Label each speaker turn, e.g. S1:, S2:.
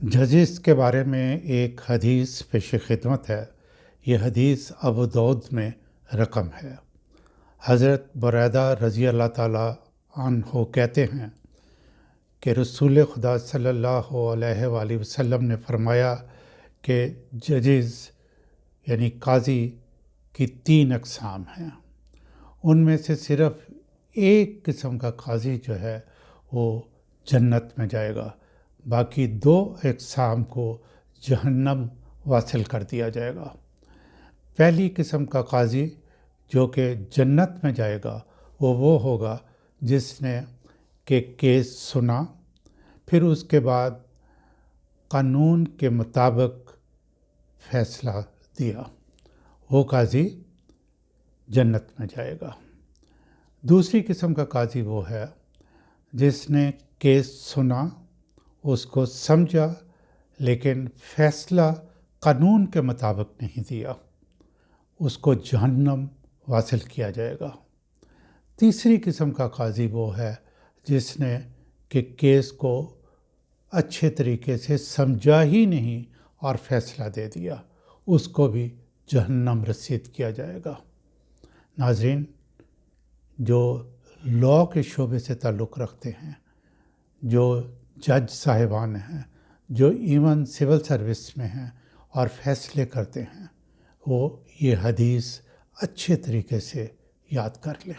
S1: जजिस के बारे में एक हदीस पेश खिदमत है। ये हदीस अबू दाऊद में रकम है। हज़रत बुरैदा रज़ी अल्लाह ताला अन्हो कहते हैं कि रसूल खुदा सल्लल्लाहु अलैहि वसल्लम ने फरमाया कि जजिस यानी काजी की 3 अक़साम हैं। उनमें से सिर्फ़ एक किस्म का काजी जो है वो जन्नत में जाएगा, बाकी 2 अक़साम को जहन्नम वासिल कर दिया जाएगा। पहली किस्म का काजी जो कि जन्नत में जाएगा वो होगा जिसने के केस सुना, फिर उसके बाद कानून के मुताबिक फ़ैसला दिया, वो काजी जन्नत में जाएगा। दूसरी किस्म का काजी वो है जिसने केस सुना, उसको समझा, लेकिन फ़ैसला कानून के मुताबिक नहीं दिया, उसको जहन्नम वासिल किया जाएगा। तीसरी किस्म का काजी वो है जिसने कि केस को अच्छे तरीके से समझा ही नहीं और फ़ैसला दे दिया, उसको भी जहन्नम रसीद किया जाएगा। नाज़रीन, जो लॉ के शोबे से ताल्लुक़ रखते हैं, जो जज साहिबान हैं, जो इवन सिविल सर्विस में हैं और फ़ैसले करते हैं, वो ये हदीस अच्छे तरीके से याद कर लें।